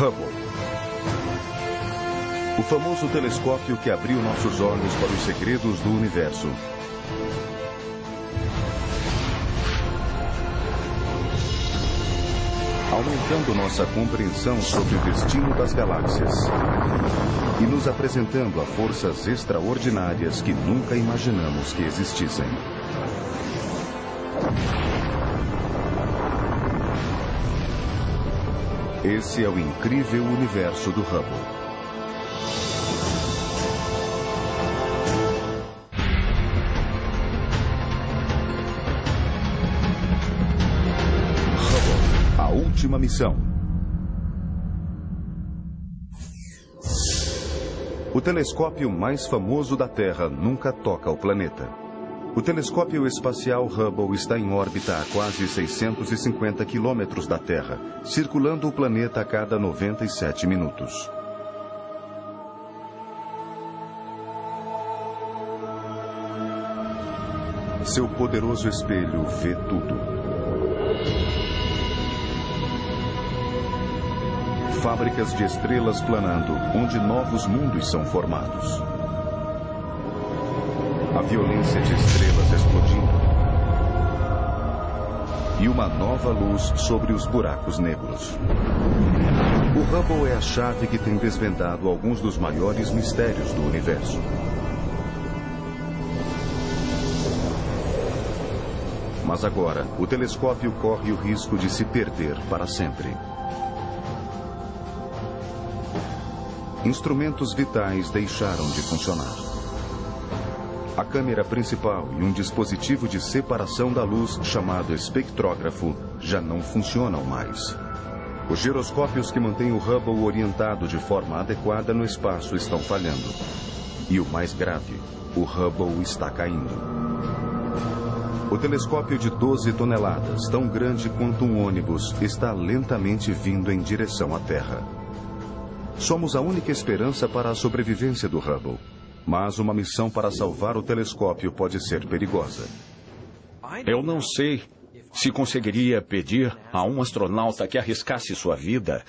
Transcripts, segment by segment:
Hubble. O famoso telescópio que abriu nossos olhos para os segredos do universo. Aumentando nossa compreensão sobre o destino das galáxias e nos apresentando a forças extraordinárias que nunca imaginamos que existissem. Esse é o incrível universo do Hubble. Hubble, a última missão. O telescópio mais famoso da Terra nunca toca o planeta. O telescópio espacial Hubble está em órbita a quase 650 quilômetros da Terra, circulando o planeta a cada 97 minutos. Seu poderoso espelho vê tudo. Fábricas de estrelas planando, onde novos mundos são formados. A violência de estrelas explodindo. E uma nova luz sobre os buracos negros. O Hubble é a chave que tem desvendado alguns dos maiores mistérios do universo. Mas agora, o telescópio corre o risco de se perder para sempre. Instrumentos vitais deixaram de funcionar. A câmera principal e um dispositivo de separação da luz chamado espectrógrafo já não funcionam mais. Os giroscópios que mantêm o Hubble orientado de forma adequada no espaço estão falhando. E o mais grave, o Hubble está caindo. O telescópio de 12 toneladas, tão grande quanto um ônibus, está lentamente vindo em direção à Terra. Somos a única esperança para a sobrevivência do Hubble. Mas uma missão para salvar o telescópio pode ser perigosa. Eu não sei se conseguiria pedir a um astronauta que arriscasse sua vida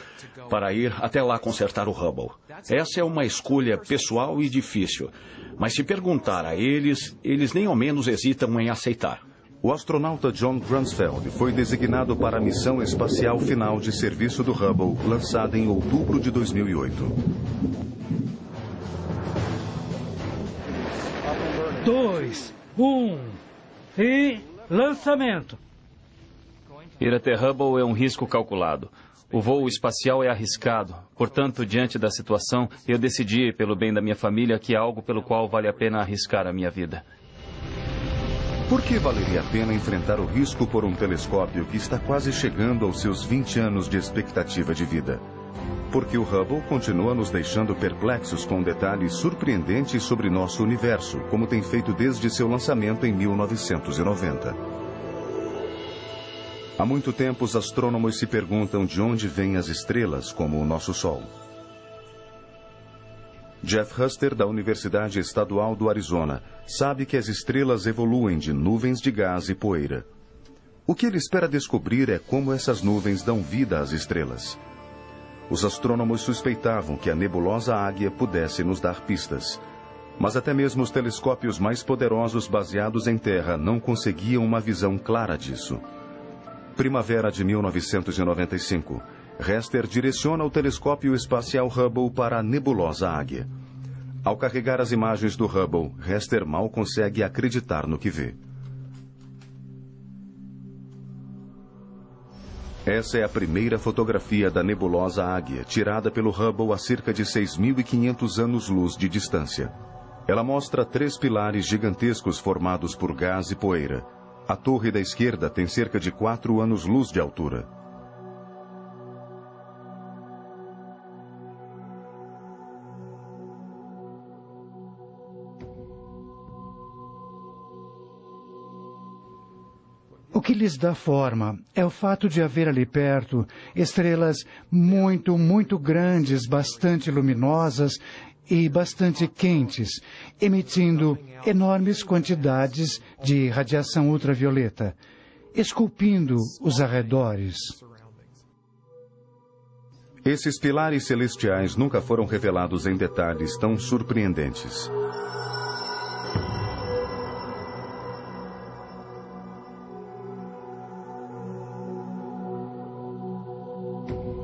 para ir até lá consertar o Hubble. Essa é uma escolha pessoal e difícil. Mas se perguntar a eles, eles nem ao menos hesitam em aceitar. O astronauta John Grunsfeld foi designado para a missão espacial final de serviço do Hubble, lançada em outubro de 2008. 2, 1 e lançamento. Ir até Hubble é um risco calculado. O voo espacial é arriscado. Portanto, diante da situação, eu decidi, pelo bem da minha família, que é algo pelo qual vale a pena arriscar a minha vida. Por que valeria a pena enfrentar o risco por um telescópio que está quase chegando aos seus 20 anos de expectativa de vida? Porque o Hubble continua nos deixando perplexos com detalhes surpreendentes sobre nosso universo, como tem feito desde seu lançamento em 1990. Há muito tempo, os astrônomos se perguntam de onde vêm as estrelas, como o nosso Sol. Jeff Huster, da Universidade Estadual do Arizona, sabe que as estrelas evoluem de nuvens de gás e poeira. O que ele espera descobrir é como essas nuvens dão vida às estrelas. Os astrônomos suspeitavam que a nebulosa Águia pudesse nos dar pistas. Mas até mesmo os telescópios mais poderosos baseados em terra não conseguiam uma visão clara disso. Primavera de 1995. Hester direciona o telescópio espacial Hubble para a nebulosa Águia. Ao carregar as imagens do Hubble, Hester mal consegue acreditar no que vê. Essa é a primeira fotografia da nebulosa Águia, tirada pelo Hubble a cerca de 6.500 anos-luz de distância. Ela mostra 3 pilares gigantescos formados por gás e poeira. A torre da esquerda tem cerca de 4 anos-luz de altura. O que lhes dá forma é o fato de haver ali perto estrelas muito, muito grandes, bastante luminosas e bastante quentes, emitindo enormes quantidades de radiação ultravioleta, esculpindo os arredores. Esses pilares celestiais nunca foram revelados em detalhes tão surpreendentes.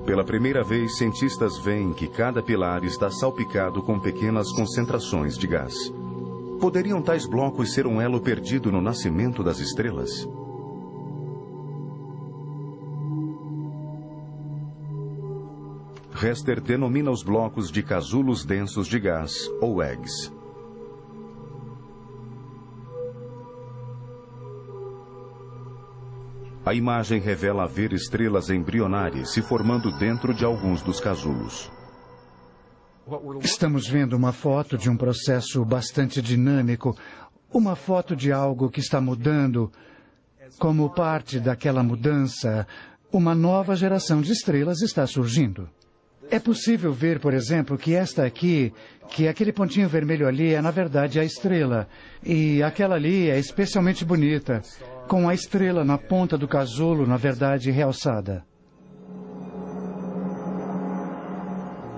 Pela primeira vez, cientistas veem que cada pilar está salpicado com pequenas concentrações de gás. Poderiam tais blocos ser um elo perdido no nascimento das estrelas? Hester denomina os blocos de casulos densos de gás, ou eggs. A imagem revela haver estrelas embrionárias se formando dentro de alguns dos casulos. Estamos vendo uma foto de um processo bastante dinâmico, uma foto de algo que está mudando. Como parte daquela mudança, uma nova geração de estrelas está surgindo. É possível ver, por exemplo, que esta aqui, que aquele pontinho vermelho ali é, na verdade, a estrela. E aquela ali é especialmente bonita, com a estrela na ponta do casulo, na verdade, realçada.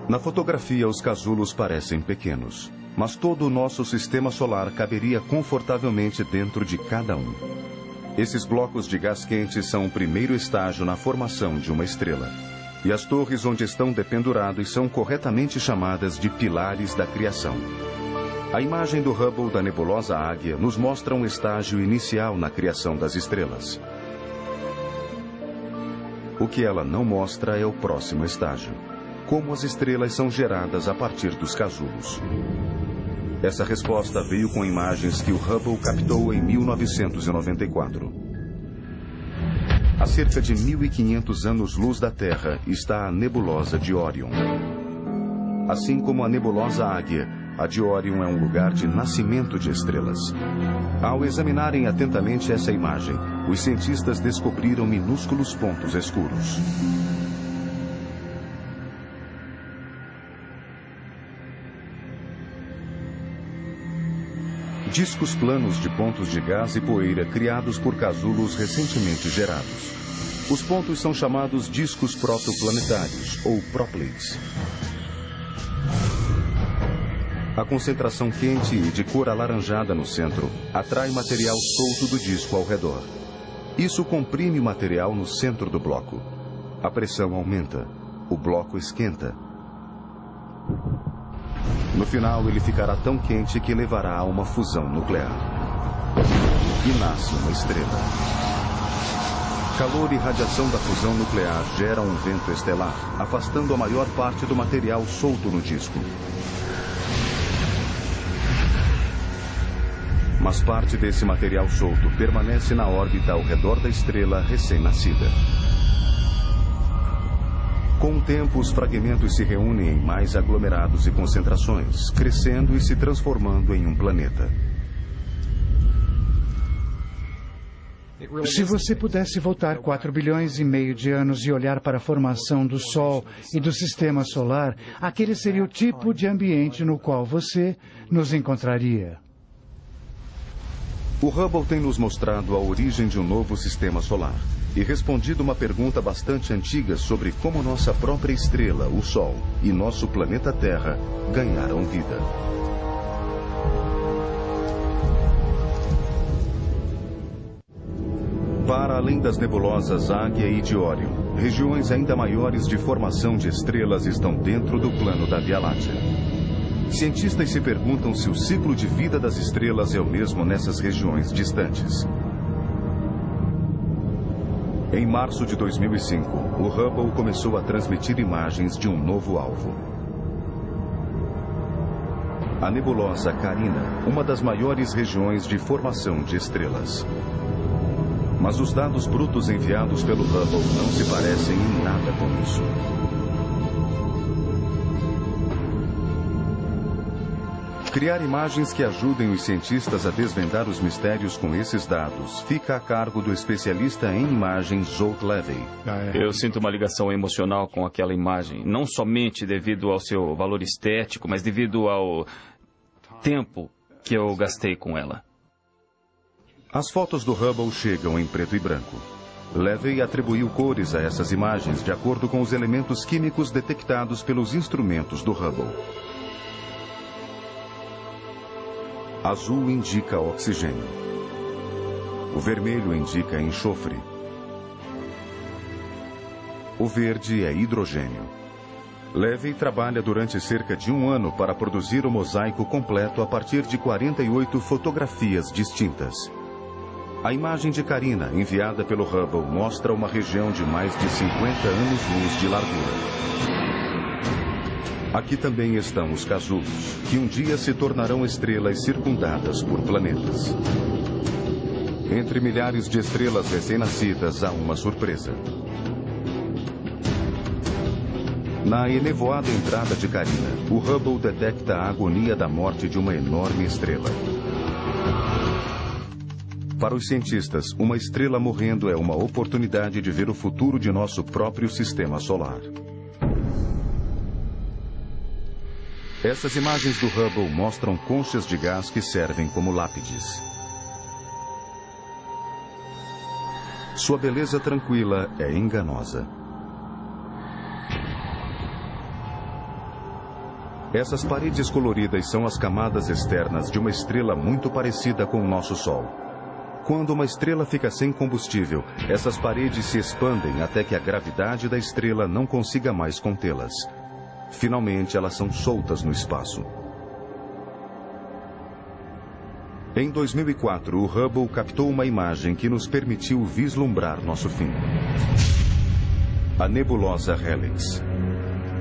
Na fotografia, os casulos parecem pequenos, mas todo o nosso sistema solar caberia confortavelmente dentro de cada um. Esses blocos de gás quente são o primeiro estágio na formação de uma estrela. E as torres onde estão dependurados são corretamente chamadas de pilares da criação. A imagem do Hubble da nebulosa Águia nos mostra um estágio inicial na criação das estrelas. O que ela não mostra é o próximo estágio: como as estrelas são geradas a partir dos casulos. Essa resposta veio com imagens que o Hubble captou em 1994. A cerca de 1.500 anos-luz da Terra está a nebulosa de Órion. Assim como a nebulosa Águia, a de Órion é um lugar de nascimento de estrelas. Ao examinarem atentamente essa imagem, os cientistas descobriram minúsculos pontos escuros. Discos planos de pontos de gás e poeira criados por casulos recentemente gerados. Os pontos são chamados discos protoplanetários, ou proplyds. A concentração quente e de cor alaranjada no centro atrai material solto do disco ao redor. Isso comprime o material no centro do bloco. A pressão aumenta. O bloco esquenta. No final, ele ficará tão quente que levará a uma fusão nuclear. E nasce uma estrela. Calor e radiação da fusão nuclear geram um vento estelar, afastando a maior parte do material solto no disco. Mas parte desse material solto permanece na órbita ao redor da estrela recém-nascida. Com o tempo, os fragmentos se reúnem em mais aglomerados e concentrações, crescendo e se transformando em um planeta. Se você pudesse voltar 4 bilhões e meio de anos e olhar para a formação do Sol e do Sistema Solar, aquele seria o tipo de ambiente no qual você nos encontraria. O Hubble tem nos mostrado a origem de um novo sistema solar e respondido uma pergunta bastante antiga sobre como nossa própria estrela, o Sol, e nosso planeta Terra ganharam vida. Para além das nebulosas Águia e de Órion, regiões ainda maiores de formação de estrelas estão dentro do plano da Via Láctea. Cientistas se perguntam se o ciclo de vida das estrelas é o mesmo nessas regiões distantes. Em março de 2005, o Hubble começou a transmitir imagens de um novo alvo. A nebulosa Carina, uma das maiores regiões de formação de estrelas. Mas os dados brutos enviados pelo Hubble não se parecem em nada com isso. Criar imagens que ajudem os cientistas a desvendar os mistérios com esses dados fica a cargo do especialista em imagens Zolt Levy. Eu sinto uma ligação emocional com aquela imagem, não somente devido ao seu valor estético, mas devido ao tempo que eu gastei com ela. As fotos do Hubble chegam em preto e branco. Levy atribuiu cores a essas imagens de acordo com os elementos químicos detectados pelos instrumentos do Hubble. Azul indica oxigênio. O vermelho indica enxofre. O verde é hidrogênio. Levy trabalha durante cerca de 1 ano para produzir o mosaico completo a partir de 48 fotografias distintas. A imagem de Carina, enviada pelo Hubble, mostra uma região de mais de 50 anos-luz de largura. Aqui também estão os casulos, que um dia se tornarão estrelas circundadas por planetas. Entre milhares de estrelas recém-nascidas há uma surpresa. Na enevoada entrada de Carina, o Hubble detecta a agonia da morte de uma enorme estrela. Para os cientistas, uma estrela morrendo é uma oportunidade de ver o futuro de nosso próprio sistema solar. Essas imagens do Hubble mostram conchas de gás que servem como lápides. Sua beleza tranquila é enganosa. Essas paredes coloridas são as camadas externas de uma estrela muito parecida com o nosso Sol. Quando uma estrela fica sem combustível, essas paredes se expandem até que a gravidade da estrela não consiga mais contê-las. Finalmente, elas são soltas no espaço. Em 2004, o Hubble captou uma imagem que nos permitiu vislumbrar nosso fim. A nebulosa Helix.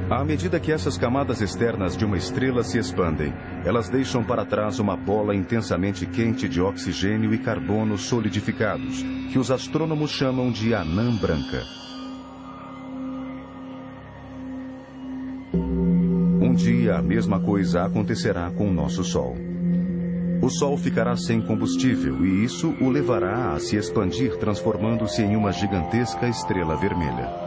À medida que essas camadas externas de uma estrela se expandem, elas deixam para trás uma bola intensamente quente de oxigênio e carbono solidificados, que os astrônomos chamam de anã branca. Um dia, a mesma coisa acontecerá com o nosso Sol. O Sol ficará sem combustível e isso o levará a se expandir, transformando-se em uma gigantesca estrela vermelha.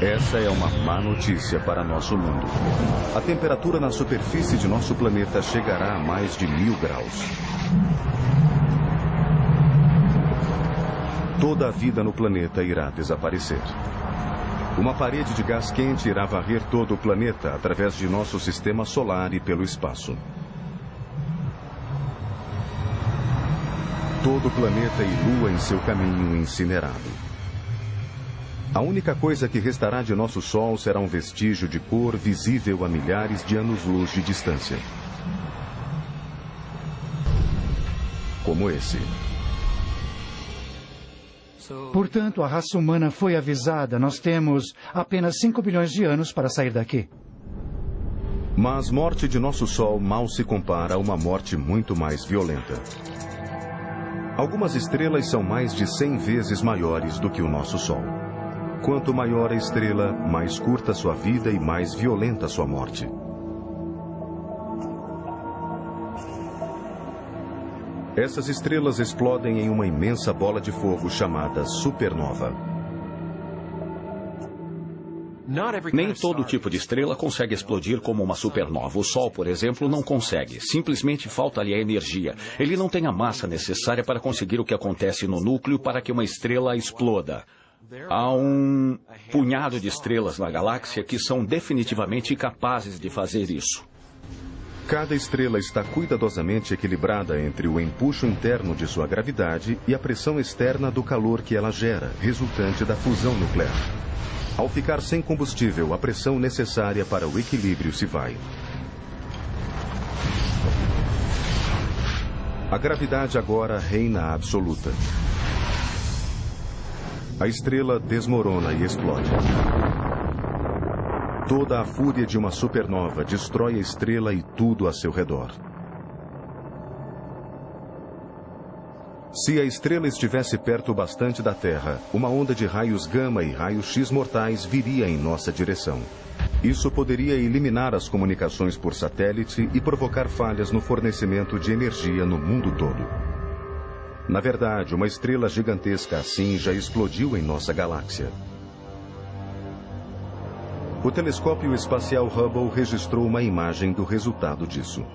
Essa é uma má notícia para nosso mundo. A temperatura na superfície de nosso planeta chegará a mais de 1000 graus. Toda a vida no planeta irá desaparecer. Uma parede de gás quente irá varrer todo o planeta através de nosso sistema solar e pelo espaço. Todo o planeta e Lua em seu caminho incinerado. A única coisa que restará de nosso Sol será um vestígio de cor visível a milhares de anos-luz de distância. Como esse. Portanto, a raça humana foi avisada. Nós temos apenas 5 bilhões de anos para sair daqui. Mas morte de nosso Sol mal se compara a uma morte muito mais violenta. Algumas estrelas são mais de 100 vezes maiores do que o nosso Sol. Quanto maior a estrela, mais curta sua vida e mais violenta sua morte. Essas estrelas explodem em uma imensa bola de fogo chamada supernova. Nem todo tipo de estrela consegue explodir como uma supernova. O Sol, por exemplo, não consegue. Simplesmente falta-lhe a energia. Ele não tem a massa necessária para conseguir o que acontece no núcleo para que uma estrela exploda. Há um punhado de estrelas na galáxia que são definitivamente capazes de fazer isso. Cada estrela está cuidadosamente equilibrada entre o empuxo interno de sua gravidade e a pressão externa do calor que ela gera, resultante da fusão nuclear. Ao ficar sem combustível, a pressão necessária para o equilíbrio se vai. A gravidade agora reina absoluta. A estrela desmorona e explode. Toda a fúria de uma supernova destrói a estrela e tudo a seu redor. Se a estrela estivesse perto bastante da Terra, uma onda de raios gama e raios-x mortais viria em nossa direção. Isso poderia eliminar as comunicações por satélite e provocar falhas no fornecimento de energia no mundo todo. Na verdade, uma estrela gigantesca assim já explodiu em nossa galáxia. O telescópio espacial Hubble registrou uma imagem do resultado disso.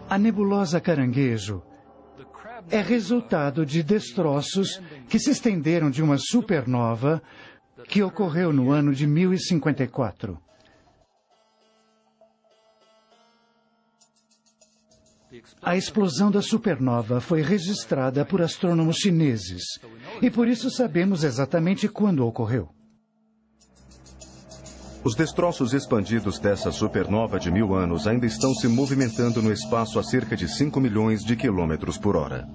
A nebulosa Caranguejo é resultado de destroços que se estenderam de uma supernova que ocorreu no ano de 1054. A explosão da supernova foi registrada por astrônomos chineses e por isso sabemos exatamente quando ocorreu. Os destroços expandidos dessa supernova de 1000 anos ainda estão se movimentando no espaço a cerca de 5 milhões de quilômetros por hora.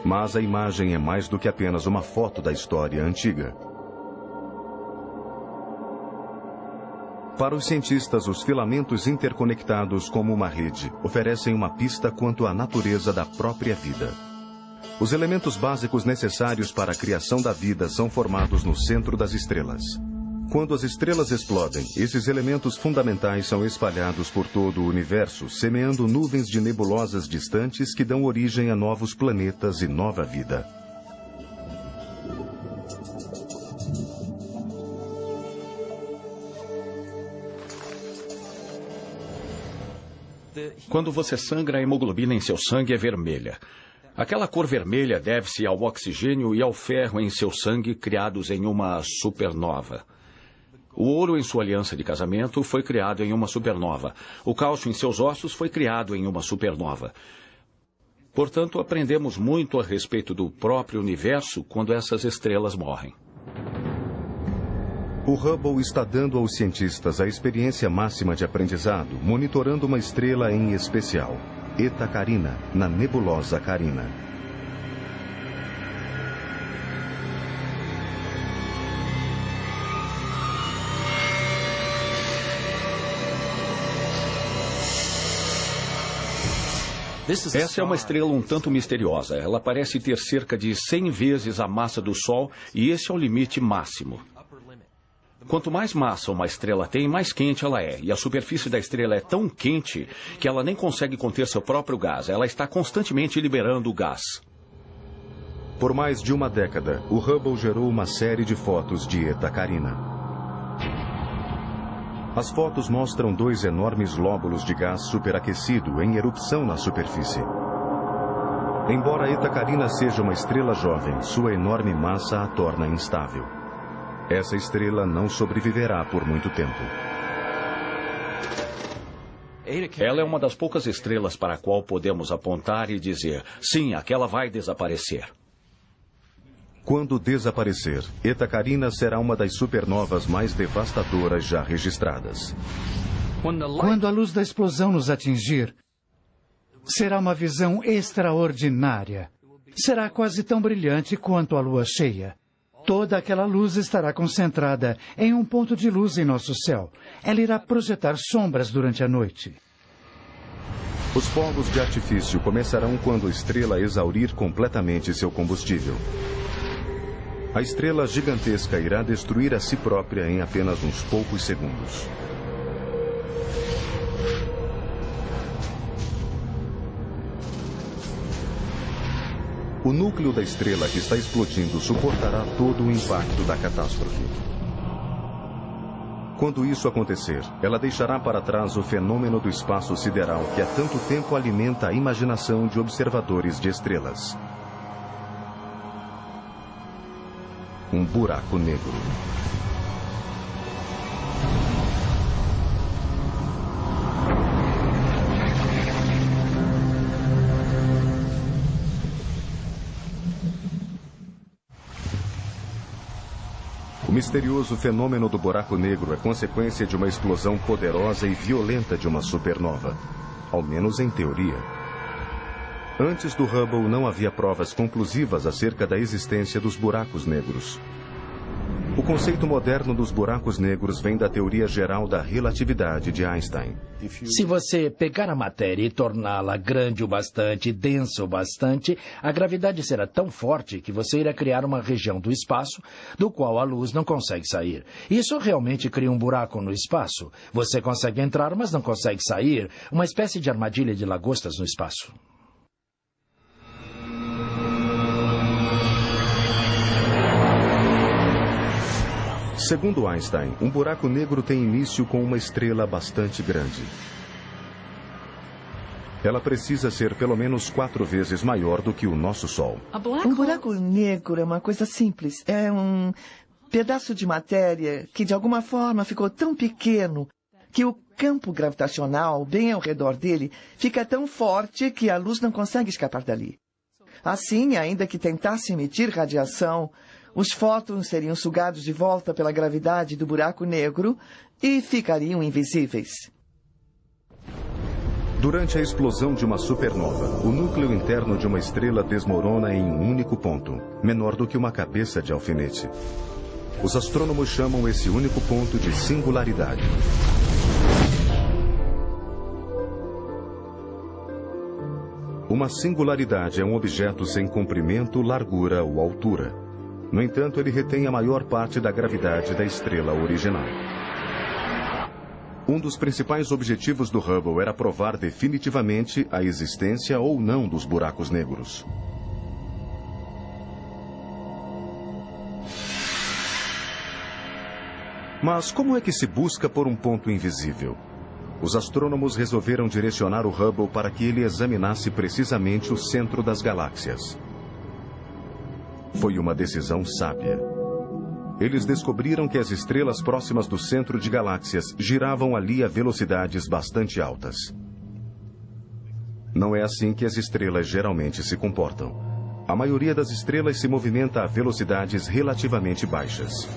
Mas a imagem é mais do que apenas uma foto da história antiga. Para os cientistas, os filamentos interconectados como uma rede oferecem uma pista quanto à natureza da própria vida. Os elementos básicos necessários para a criação da vida são formados no centro das estrelas. Quando as estrelas explodem, esses elementos fundamentais são espalhados por todo o universo, semeando nuvens de nebulosas distantes que dão origem a novos planetas e nova vida. Quando você sangra, a hemoglobina em seu sangue é vermelha. Aquela cor vermelha deve-se ao oxigênio e ao ferro em seu sangue criados em uma supernova. O ouro em sua aliança de casamento foi criado em uma supernova. O cálcio em seus ossos foi criado em uma supernova. Portanto, aprendemos muito a respeito do próprio universo quando essas estrelas morrem. O Hubble está dando aos cientistas a experiência máxima de aprendizado, monitorando uma estrela em especial, Eta Carina, na nebulosa Carina. Essa é uma estrela um tanto misteriosa. Ela parece ter cerca de 100 vezes a massa do Sol e esse é o limite máximo. Quanto mais massa uma estrela tem, mais quente ela é. E a superfície da estrela é tão quente que ela nem consegue conter seu próprio gás. Ela está constantemente liberando o gás. Por mais de uma década, o Hubble gerou uma série de fotos de Eta Carina. As fotos mostram dois enormes lóbulos de gás superaquecido em erupção na superfície. Embora Eta Carina seja uma estrela jovem, sua enorme massa a torna instável. Essa estrela não sobreviverá por muito tempo. Ela é uma das poucas estrelas para a qual podemos apontar e dizer, sim, aquela vai desaparecer. Quando desaparecer, Eta Carina será uma das supernovas mais devastadoras já registradas. Quando a luz da explosão nos atingir, será uma visão extraordinária. Será quase tão brilhante quanto a lua cheia. Toda aquela luz estará concentrada em um ponto de luz em nosso céu. Ela irá projetar sombras durante a noite. Os fogos de artifício começarão quando a estrela exaurir completamente seu combustível. A estrela gigantesca irá destruir a si própria em apenas uns poucos segundos. O núcleo da estrela que está explodindo suportará todo o impacto da catástrofe. Quando isso acontecer, ela deixará para trás o fenômeno do espaço sideral que há tanto tempo alimenta a imaginação de observadores de estrelas. Um buraco negro. O misterioso fenômeno do buraco negro é consequência de uma explosão poderosa e violenta de uma supernova. Ao menos em teoria. Antes do Hubble não havia provas conclusivas acerca da existência dos buracos negros. O conceito moderno dos buracos negros vem da teoria geral da relatividade de Einstein. Se você pegar a matéria e torná-la grande o bastante, densa o bastante, a gravidade será tão forte que você irá criar uma região do espaço do qual a luz não consegue sair. Isso realmente cria um buraco no espaço. Você consegue entrar, mas não consegue sair. Uma espécie de armadilha de lagostas no espaço. Segundo Einstein, um buraco negro tem início com uma estrela bastante grande. Ela precisa ser pelo menos 4 vezes maior do que o nosso Sol. Um buraco negro é uma coisa simples. É um pedaço de matéria que de alguma forma ficou tão pequeno que o campo gravitacional bem ao redor dele fica tão forte que a luz não consegue escapar dali. Assim, ainda que tentasse emitir radiação, os fótons seriam sugados de volta pela gravidade do buraco negro e ficariam invisíveis. Durante a explosão de uma supernova, o núcleo interno de uma estrela desmorona em um único ponto, menor do que uma cabeça de alfinete. Os astrônomos chamam esse único ponto de singularidade. Uma singularidade é um objeto sem comprimento, largura ou altura. No entanto, ele retém a maior parte da gravidade da estrela original. Um dos principais objetivos do Hubble era provar definitivamente a existência ou não dos buracos negros. Mas como é que se busca por um ponto invisível? Os astrônomos resolveram direcionar o Hubble para que ele examinasse precisamente o centro das galáxias. Foi uma decisão sábia. Eles descobriram que as estrelas próximas do centro de galáxias giravam ali a velocidades bastante altas. Não é assim que as estrelas geralmente se comportam. A maioria das estrelas se movimenta a velocidades relativamente baixas.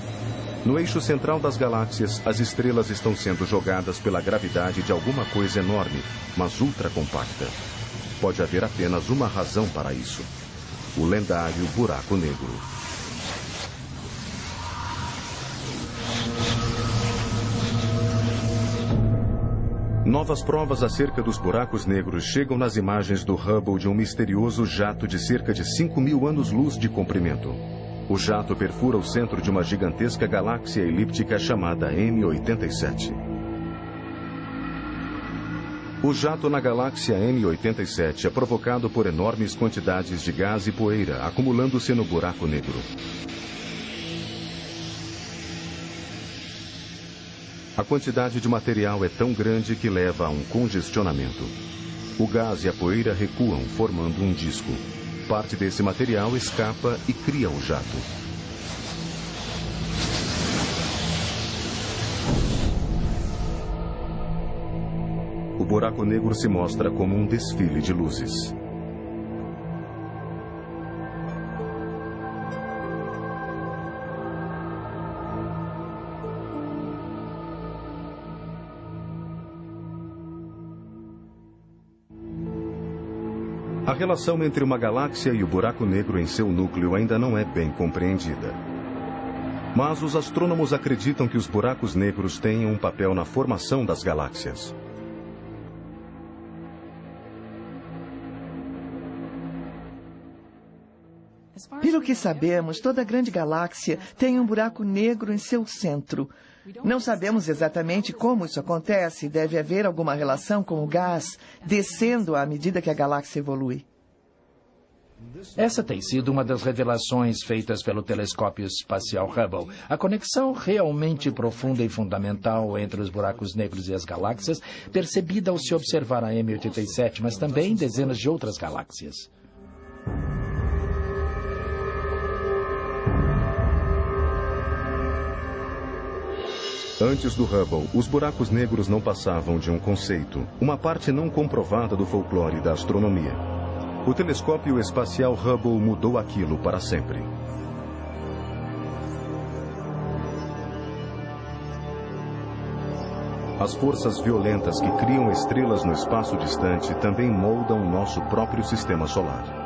No eixo central das galáxias, as estrelas estão sendo jogadas pela gravidade de alguma coisa enorme, mas ultra compacta. Pode haver apenas uma razão para isso: o lendário buraco negro. Novas provas acerca dos buracos negros chegam nas imagens do Hubble de um misterioso jato de cerca de 5.000 anos-luz de comprimento. O jato perfura o centro de uma gigantesca galáxia elíptica chamada M87. O jato na galáxia M87 é provocado por enormes quantidades de gás e poeira acumulando-se no buraco negro. A quantidade de material é tão grande que leva a um congestionamento. O gás e a poeira recuam, formando um disco. Parte desse material escapa e cria o jato. O buraco negro se mostra como um desfile de luzes. A relação entre uma galáxia e o buraco negro em seu núcleo ainda não é bem compreendida. Mas os astrônomos acreditam que os buracos negros tenham um papel na formação das galáxias. Pelo que sabemos, toda grande galáxia tem um buraco negro em seu centro. Não sabemos exatamente como isso acontece. Deve haver alguma relação com o gás descendo à medida que a galáxia evolui. Essa tem sido uma das revelações feitas pelo telescópio espacial Hubble. A conexão realmente profunda e fundamental entre os buracos negros e as galáxias, percebida ao se observar a M87, mas também dezenas de outras galáxias. Antes do Hubble, os buracos negros não passavam de um conceito, uma parte não comprovada do folclore da astronomia. O telescópio espacial Hubble mudou aquilo para sempre. As forças violentas que criam estrelas no espaço distante também moldam o nosso próprio sistema solar.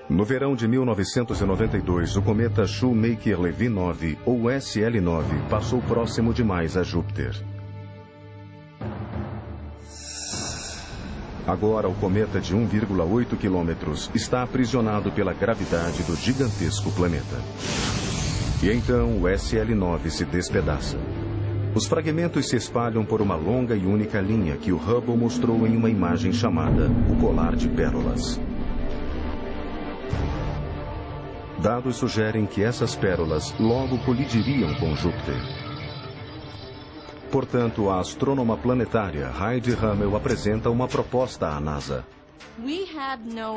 No verão de 1992, o cometa Shoemaker-Levy 9, ou SL9, passou próximo demais a Júpiter. Agora, o cometa de 1,8 quilômetros está aprisionado pela gravidade do gigantesco planeta. E então o SL9 se despedaça. Os fragmentos se espalham por uma longa e única linha que o Hubble mostrou em uma imagem chamada o Colar de Pérolas. Dados sugerem que essas pérolas logo colidiriam com Júpiter. Portanto, a astrônoma planetária Heidi Hammel apresenta uma proposta à NASA.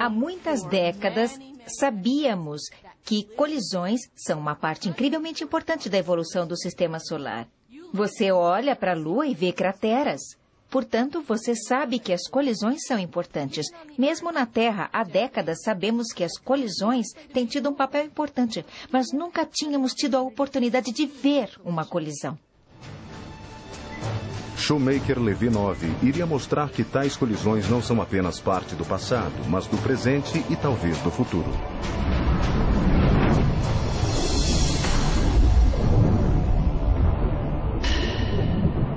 Há muitas décadas, sabíamos que colisões são uma parte incrivelmente importante da evolução do sistema solar. Você olha para a Lua e vê crateras. Portanto, você sabe que as colisões são importantes. Mesmo na Terra, há décadas, sabemos que as colisões têm tido um papel importante, mas nunca tínhamos tido a oportunidade de ver uma colisão. Shoemaker-Levy 9 iria mostrar que tais colisões não são apenas parte do passado, mas do presente e talvez do futuro.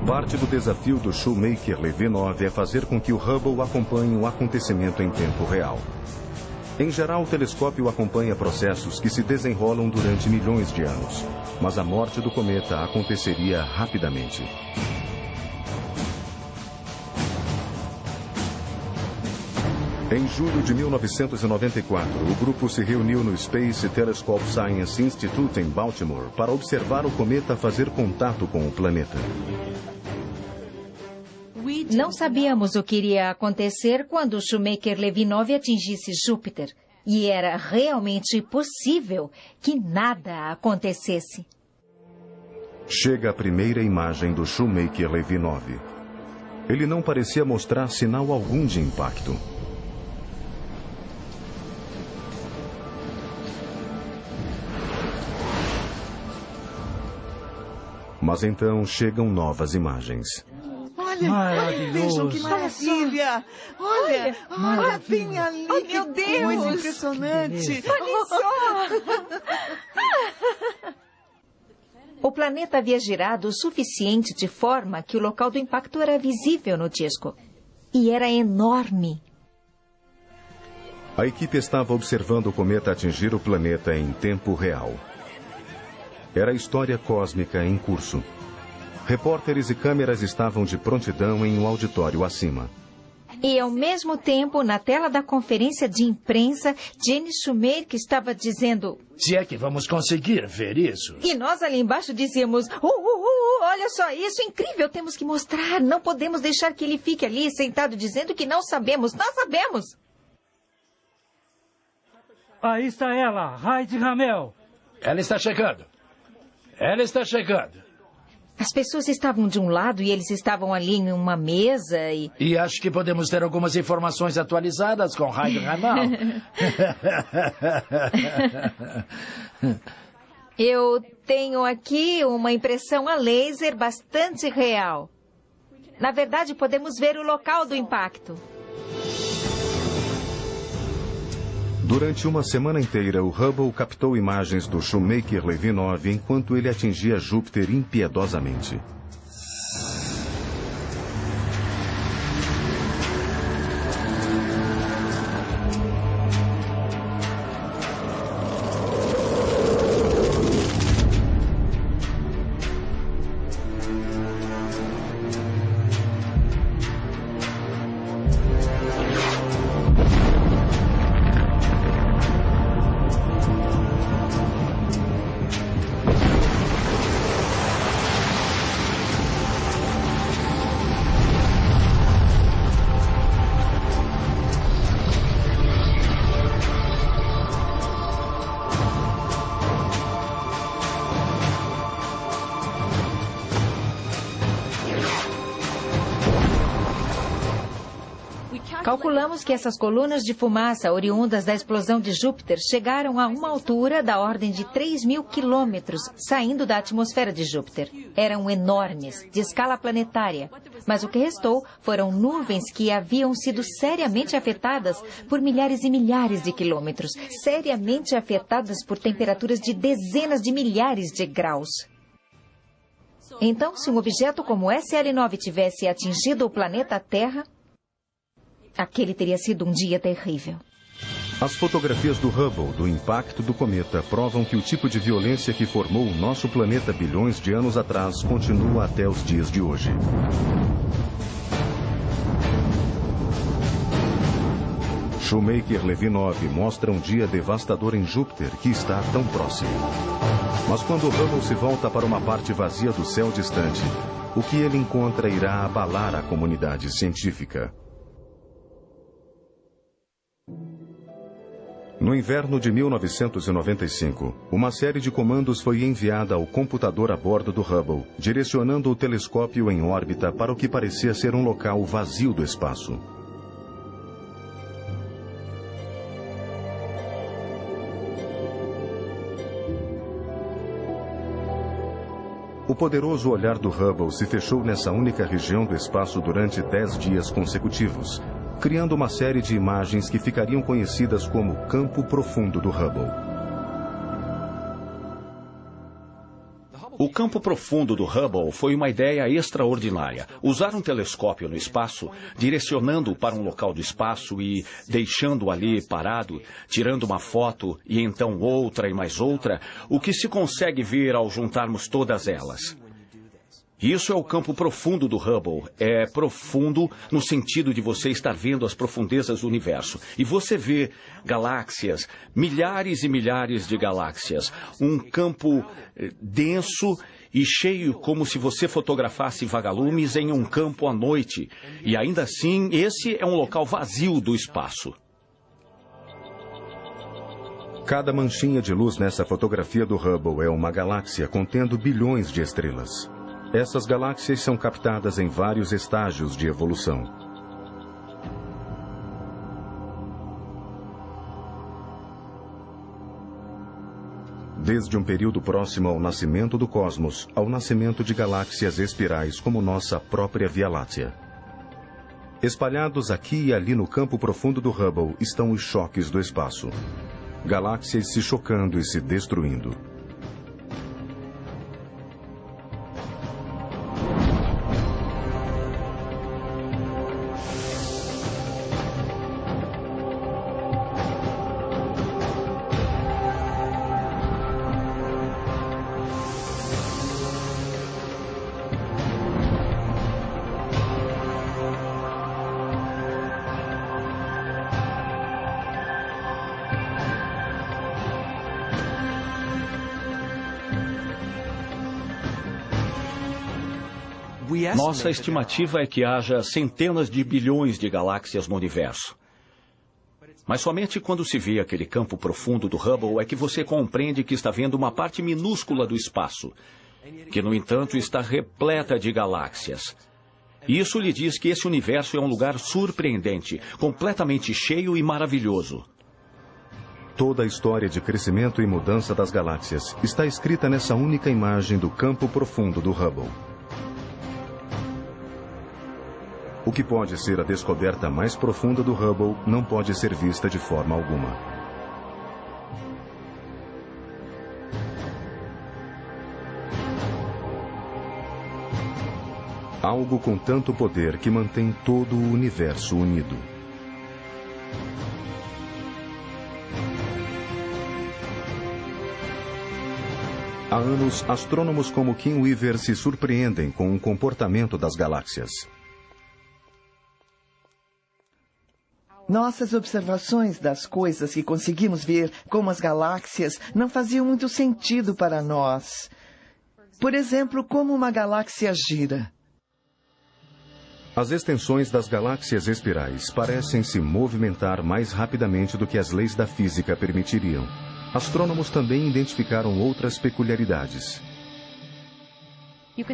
Parte do desafio do Shoemaker-Levy 9 é fazer com que o Hubble acompanhe um acontecimento em tempo real. Em geral, o telescópio acompanha processos que se desenrolam durante milhões de anos, mas a morte do cometa aconteceria rapidamente. Em julho de 1994, o grupo se reuniu no Space Telescope Science Institute em Baltimore para observar o cometa fazer contato com o planeta. Não sabíamos o que iria acontecer quando o Shoemaker-Levy 9 atingisse Júpiter. E era realmente possível que nada acontecesse. Chega a primeira imagem do Shoemaker-Levy 9. Ele não parecia mostrar sinal algum de impacto. Mas então chegam novas imagens. Olha, vejam que maravilha! Olha bem ali, oh, meu Deus! Coisa impressionante! Olha só! O planeta havia girado o suficiente de forma que o local do impacto era visível no disco. E era enorme. A equipe estava observando o cometa atingir o planeta em tempo real. Era a história cósmica em curso. Repórteres e câmeras estavam de prontidão em um auditório acima. E, ao mesmo tempo, na tela da conferência de imprensa, Jenny Shoemaker estava dizendo... Se é que vamos conseguir ver isso. E nós ali embaixo dizíamos... olha só isso, incrível, temos que mostrar. Não podemos deixar que ele fique ali sentado dizendo que não sabemos. Nós sabemos. Aí está ela, Heidi Hammel. Ela está chegando. Ela está chegando. As pessoas estavam de um lado e eles estavam ali em uma mesa e... E acho que podemos ter algumas informações atualizadas com Heidi Hammel. Eu tenho aqui uma impressão a laser bastante real. Na verdade, podemos ver o local do impacto. Durante uma semana inteira, o Hubble captou imagens do Shoemaker-Levy 9 enquanto ele atingia Júpiter impiedosamente. Calculamos que essas colunas de fumaça oriundas da explosão de Júpiter chegaram a uma altura da ordem de 3.000 quilômetros, saindo da atmosfera de Júpiter. Eram enormes, de escala planetária. Mas o que restou foram nuvens que haviam sido seriamente afetadas por milhares e milhares de quilômetros, seriamente afetadas por temperaturas de dezenas de milhares de graus. Então, se um objeto como SL9 tivesse atingido o planeta Terra, aquele teria sido um dia terrível. As fotografias do Hubble do impacto do cometa provam que o tipo de violência que formou o nosso planeta bilhões de anos atrás continua até os dias de hoje. Shoemaker-Levy 9 mostra um dia devastador em Júpiter que está tão próximo. Mas quando o Hubble se volta para uma parte vazia do céu distante, o que ele encontra irá abalar a comunidade científica. No inverno de 1995, uma série de comandos foi enviada ao computador a bordo do Hubble, direcionando o telescópio em órbita para o que parecia ser um local vazio do espaço. O poderoso olhar do Hubble se fechou nessa única região do espaço durante 10 dias consecutivos, criando uma série de imagens que ficariam conhecidas como Campo Profundo do Hubble. O campo profundo do Hubble foi uma ideia extraordinária. Usar um telescópio no espaço, direcionando-o para um local do espaço e deixando-o ali parado, tirando uma foto e então outra e mais outra, o que se consegue ver ao juntarmos todas elas. Isso é o campo profundo do Hubble. É profundo no sentido de você estar vendo as profundezas do universo. E você vê galáxias, milhares e milhares de galáxias. Um campo denso e cheio como se você fotografasse vagalumes em um campo à noite. E ainda assim, esse é um local vazio do espaço. Cada manchinha de luz nessa fotografia do Hubble é uma galáxia contendo bilhões de estrelas. Essas galáxias são captadas em vários estágios de evolução. Desde um período próximo ao nascimento do cosmos, ao nascimento de galáxias espirais como nossa própria Via Láctea. Espalhados aqui e ali no campo profundo do Hubble estão os choques do espaço. Galáxias se chocando e se destruindo. Nossa estimativa é que haja centenas de bilhões de galáxias no universo. Mas somente quando se vê aquele campo profundo do Hubble é que você compreende que está vendo uma parte minúscula do espaço, que, no entanto, está repleta de galáxias. E isso lhe diz que esse universo é um lugar surpreendente, completamente cheio e maravilhoso. Toda a história de crescimento e mudança das galáxias está escrita nessa única imagem do campo profundo do Hubble. O que pode ser a descoberta mais profunda do Hubble não pode ser vista de forma alguma. Algo com tanto poder que mantém todo o universo unido. Há anos, astrônomos como Kim Weaver se surpreendem com o comportamento das galáxias. Nossas observações das coisas que conseguimos ver, como as galáxias, não faziam muito sentido para nós. Por exemplo, como uma galáxia gira. As extensões das galáxias espirais parecem se movimentar mais rapidamente do que as leis da física permitiriam. Astrônomos também identificaram outras peculiaridades.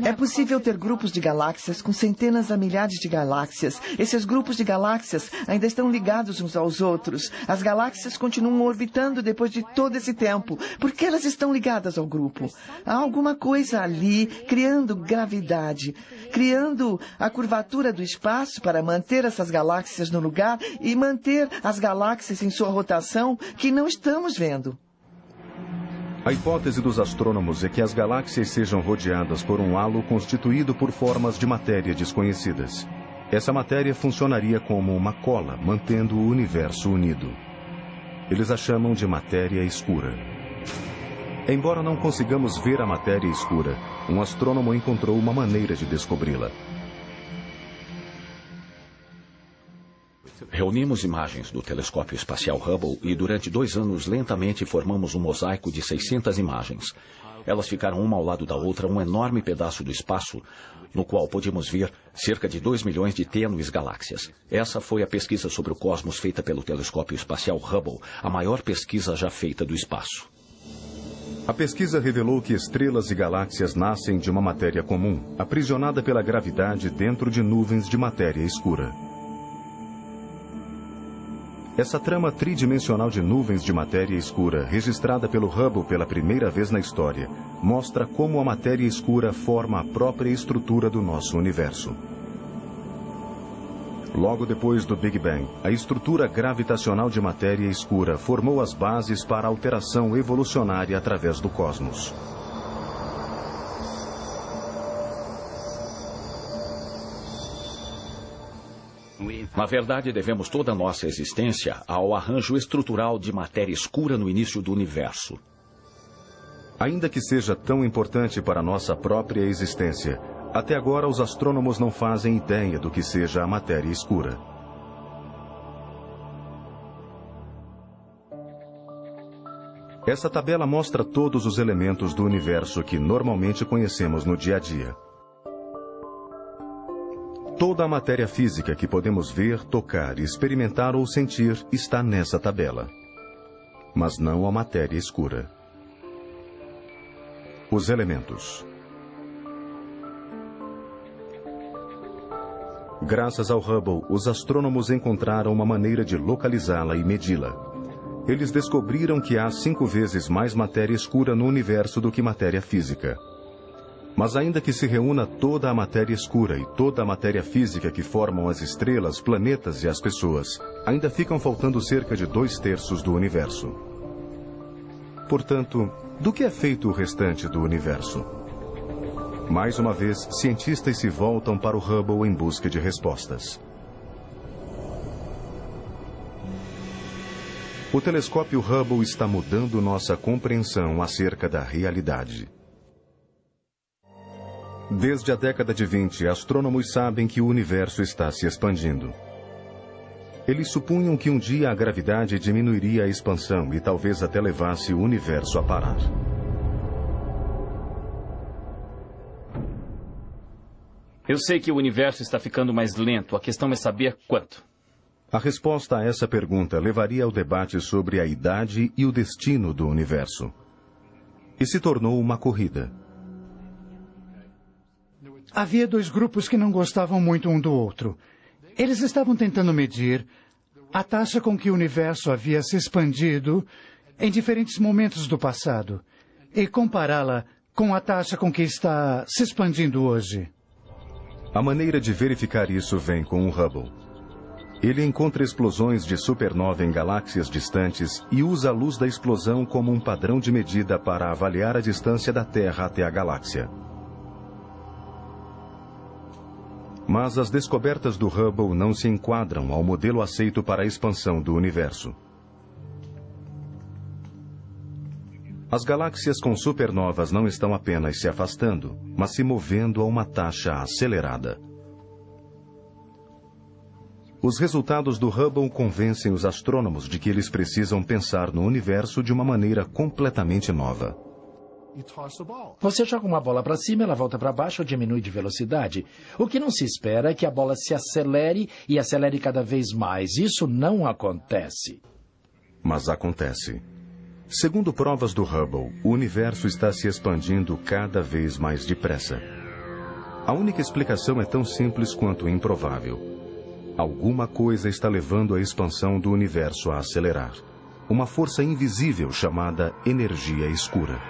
É possível ter grupos de galáxias com centenas a milhares de galáxias. Esses grupos de galáxias ainda estão ligados uns aos outros. As galáxias continuam orbitando depois de todo esse tempo. Por que elas estão ligadas ao grupo? Há alguma coisa ali criando gravidade, criando a curvatura do espaço para manter essas galáxias no lugar e manter as galáxias em sua rotação que não estamos vendo. A hipótese dos astrônomos é que as galáxias sejam rodeadas por um halo constituído por formas de matéria desconhecidas. Essa matéria funcionaria como uma cola, mantendo o universo unido. Eles a chamam de matéria escura. Embora não consigamos ver a matéria escura, um astrônomo encontrou uma maneira de descobri-la. Reunimos imagens do telescópio espacial Hubble e durante 2 anos lentamente formamos um mosaico de 600 imagens. Elas ficaram uma ao lado da outra, um enorme pedaço do espaço, no qual podíamos ver cerca de 2 milhões de tênues galáxias. Essa foi a pesquisa sobre o cosmos feita pelo telescópio espacial Hubble, a maior pesquisa já feita do espaço. A pesquisa revelou que estrelas e galáxias nascem de uma matéria comum, aprisionada pela gravidade dentro de nuvens de matéria escura. Essa trama tridimensional de nuvens de matéria escura, registrada pelo Hubble pela primeira vez na história, mostra como a matéria escura forma a própria estrutura do nosso universo. Logo depois do Big Bang, a estrutura gravitacional de matéria escura formou as bases para a alteração evolucionária através do cosmos. Na verdade, devemos toda a nossa existência ao arranjo estrutural de matéria escura no início do universo. Ainda que seja tão importante para a nossa própria existência, até agora os astrônomos não fazem ideia do que seja a matéria escura. Essa tabela mostra todos os elementos do universo que normalmente conhecemos no dia a dia. Toda a matéria física que podemos ver, tocar, experimentar ou sentir está nessa tabela. Mas não a matéria escura. Os elementos. Graças ao Hubble, os astrônomos encontraram uma maneira de localizá-la e medi-la. Eles descobriram que há 5 vezes mais matéria escura no universo do que matéria física. Mas ainda que se reúna toda a matéria escura e toda a matéria física que formam as estrelas, planetas e as pessoas, ainda ficam faltando cerca de 2/3 do universo. Portanto, do que é feito o restante do universo? Mais uma vez, cientistas se voltam para o Hubble em busca de respostas. O telescópio Hubble está mudando nossa compreensão acerca da realidade. Desde a década de 20, astrônomos sabem que o universo está se expandindo. Eles supunham que um dia a gravidade diminuiria a expansão e talvez até levasse o universo a parar. Eu sei que o universo está ficando mais lento. A questão é saber quanto. A resposta a essa pergunta levaria ao debate sobre a idade e o destino do universo. E se tornou uma corrida. Havia 2 grupos que não gostavam muito um do outro. Eles estavam tentando medir a taxa com que o universo havia se expandido em diferentes momentos do passado e compará-la com a taxa com que está se expandindo hoje. A maneira de verificar isso vem com o Hubble. Ele encontra explosões de supernova em galáxias distantes e usa a luz da explosão como um padrão de medida para avaliar a distância da Terra até a galáxia. Mas as descobertas do Hubble não se enquadram ao modelo aceito para a expansão do universo. As galáxias com supernovas não estão apenas se afastando, mas se movendo a uma taxa acelerada. Os resultados do Hubble convencem os astrônomos de que eles precisam pensar no universo de uma maneira completamente nova. Você joga uma bola para cima, ela volta para baixo ou diminui de velocidade. O que não se espera é que a bola se acelere e acelere cada vez mais. Isso não acontece. Mas acontece. Segundo provas do Hubble, o universo está se expandindo cada vez mais depressa. A única explicação é tão simples quanto improvável. Alguma coisa está levando a expansão do universo a acelerar. Uma força invisível chamada energia escura.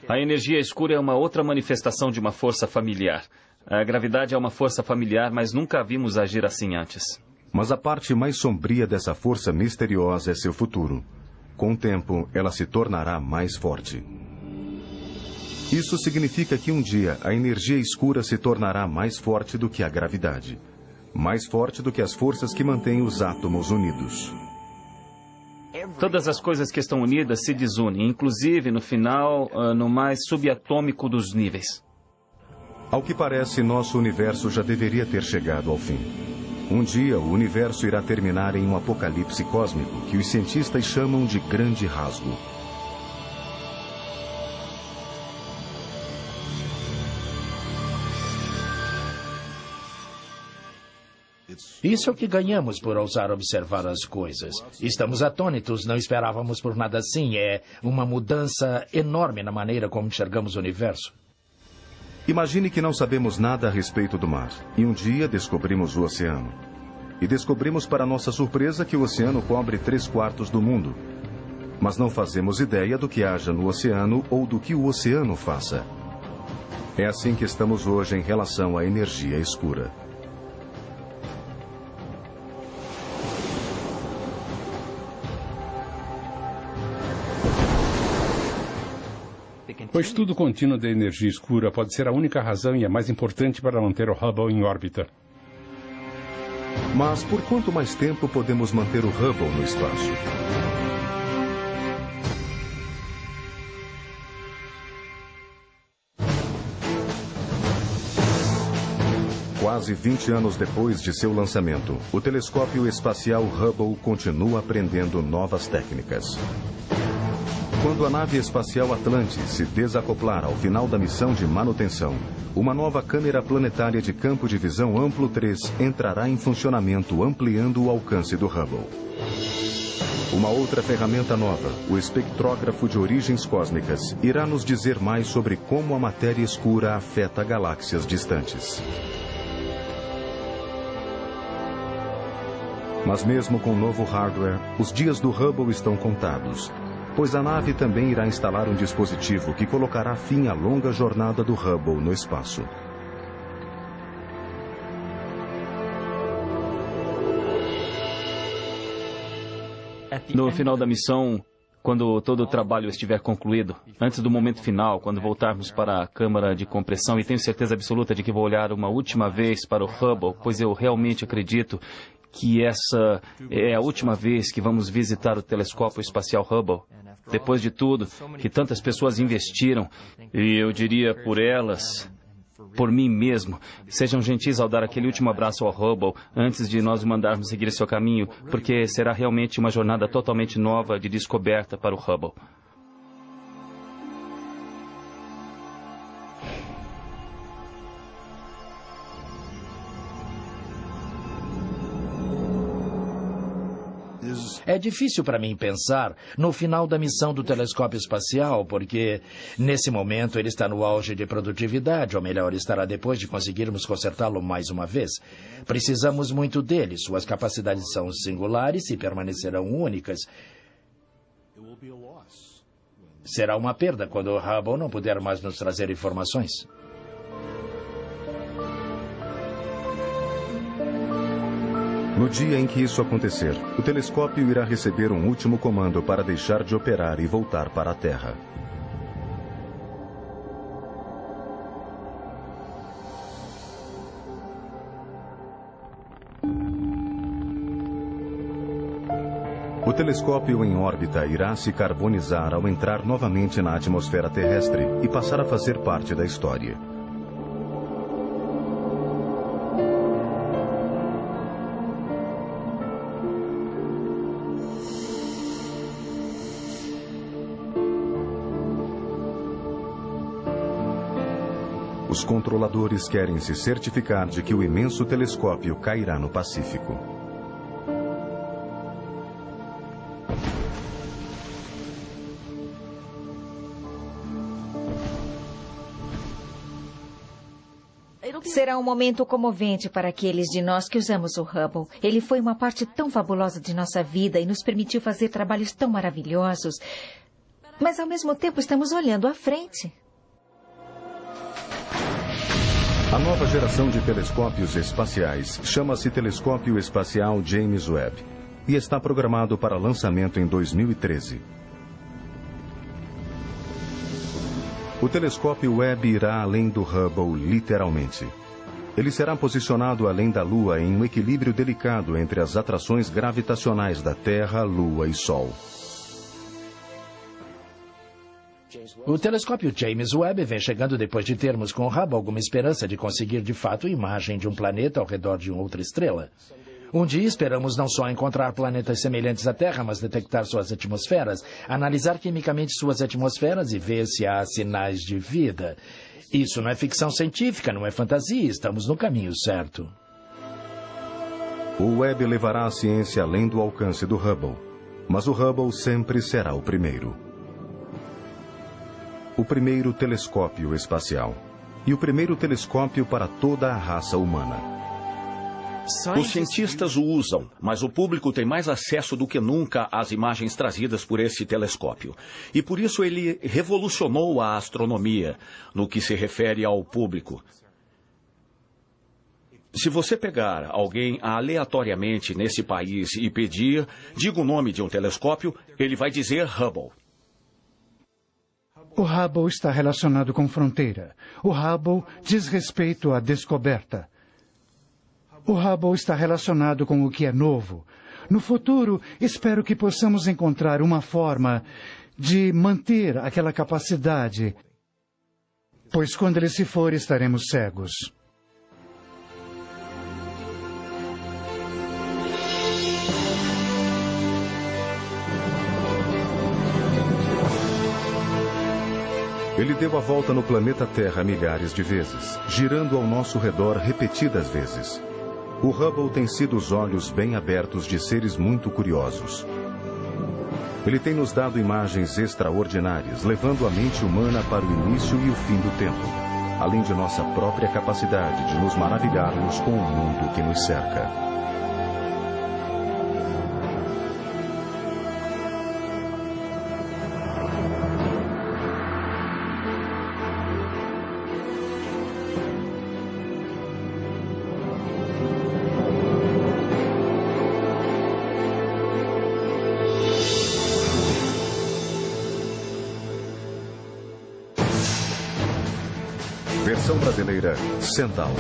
A energia escura é uma outra manifestação de uma força familiar. A gravidade é uma força familiar, mas nunca a vimos agir assim antes. Mas a parte mais sombria dessa força misteriosa é seu futuro. Com o tempo, ela se tornará mais forte. Isso significa que um dia a energia escura se tornará mais forte do que a gravidade. Mais forte do que as forças que mantêm os átomos unidos. Todas as coisas que estão unidas se desunem, inclusive, no final, no mais subatômico dos níveis. Ao que parece, nosso universo já deveria ter chegado ao fim. Um dia, o universo irá terminar em um apocalipse cósmico que os cientistas chamam de Grande Rasgo. Isso é o que ganhamos por ousar observar as coisas. Estamos atônitos, não esperávamos por nada assim. É uma mudança enorme na maneira como enxergamos o universo. Imagine que não sabemos nada a respeito do mar. E um dia descobrimos o oceano. E descobrimos, para nossa surpresa, que o oceano cobre 3/4 do mundo. Mas não fazemos ideia do que haja no oceano ou do que o oceano faça. É assim que estamos hoje em relação à energia escura. O estudo contínuo da energia escura pode ser a única razão e a mais importante para manter o Hubble em órbita. Mas por quanto mais tempo podemos manter o Hubble no espaço? Quase 20 anos depois de seu lançamento, o telescópio espacial Hubble continua aprendendo novas técnicas. Quando a nave espacial Atlantis se desacoplar ao final da missão de manutenção, uma nova câmera planetária de campo de visão amplo 3 entrará em funcionamento, ampliando o alcance do Hubble. Uma outra ferramenta nova, o espectrógrafo de origens cósmicas, irá nos dizer mais sobre como a matéria escura afeta galáxias distantes. Mas mesmo com o novo hardware, os dias do Hubble estão contados. Pois a nave também irá instalar um dispositivo que colocará fim à longa jornada do Hubble no espaço. No final da missão, quando todo o trabalho estiver concluído, antes do momento final, quando voltarmos para a câmara de compressão, e tenho certeza absoluta de que vou olhar uma última vez para o Hubble, pois eu realmente acredito que essa é a última vez que vamos visitar o telescópio espacial Hubble. Depois de tudo, que tantas pessoas investiram, e eu diria por elas, por mim mesmo, sejam gentis ao dar aquele último abraço ao Hubble antes de nós o mandarmos seguir seu caminho, porque será realmente uma jornada totalmente nova de descoberta para o Hubble. É difícil para mim pensar no final da missão do telescópio espacial, porque nesse momento ele está no auge de produtividade, ou melhor, estará depois de conseguirmos consertá-lo mais uma vez. Precisamos muito dele, suas capacidades são singulares e permanecerão únicas. Será uma perda quando o Hubble não puder mais nos trazer informações. No dia em que isso acontecer, o telescópio irá receber um último comando para deixar de operar e voltar para a Terra. O telescópio em órbita irá se carbonizar ao entrar novamente na atmosfera terrestre e passar a fazer parte da história. Os controladores querem se certificar de que o imenso telescópio cairá no Pacífico. Será um momento comovente para aqueles de nós que usamos o Hubble. Ele foi uma parte tão fabulosa de nossa vida e nos permitiu fazer trabalhos tão maravilhosos. Mas, ao mesmo tempo, estamos olhando à frente. A nova geração de telescópios espaciais chama-se Telescópio Espacial James Webb e está programado para lançamento em 2013. O telescópio Webb irá além do Hubble, literalmente. Ele será posicionado além da Lua em um equilíbrio delicado entre as atrações gravitacionais da Terra, Lua e Sol. O telescópio James Webb vem chegando depois de termos com o Hubble alguma esperança de conseguir de fato imagem de um planeta ao redor de outra estrela. Um dia esperamos não só encontrar planetas semelhantes à Terra, mas detectar suas atmosferas, analisar quimicamente suas atmosferas e ver se há sinais de vida. Isso não é ficção científica, não é fantasia, estamos no caminho certo. O Webb levará a ciência além do alcance do Hubble, mas o Hubble sempre será o primeiro. O primeiro telescópio espacial e o primeiro telescópio para toda a raça humana. Os cientistas o usam, mas o público tem mais acesso do que nunca às imagens trazidas por esse telescópio. E por isso ele revolucionou a astronomia no que se refere ao público. Se você pegar alguém aleatoriamente nesse país e pedir, diga o nome de um telescópio, ele vai dizer Hubble. O Hubble está relacionado com fronteira. O Hubble diz respeito à descoberta. O Hubble está relacionado com o que é novo. No futuro, espero que possamos encontrar uma forma de manter aquela capacidade, pois quando ele se for, estaremos cegos. Ele deu a volta no planeta Terra milhares de vezes, girando ao nosso redor repetidas vezes. O Hubble tem sido os olhos bem abertos de seres muito curiosos. Ele tem nos dado imagens extraordinárias, levando a mente humana para o início e o fim do tempo, além de nossa própria capacidade de nos maravilharmos com o mundo que nos cerca. Versão brasileira, Centauro.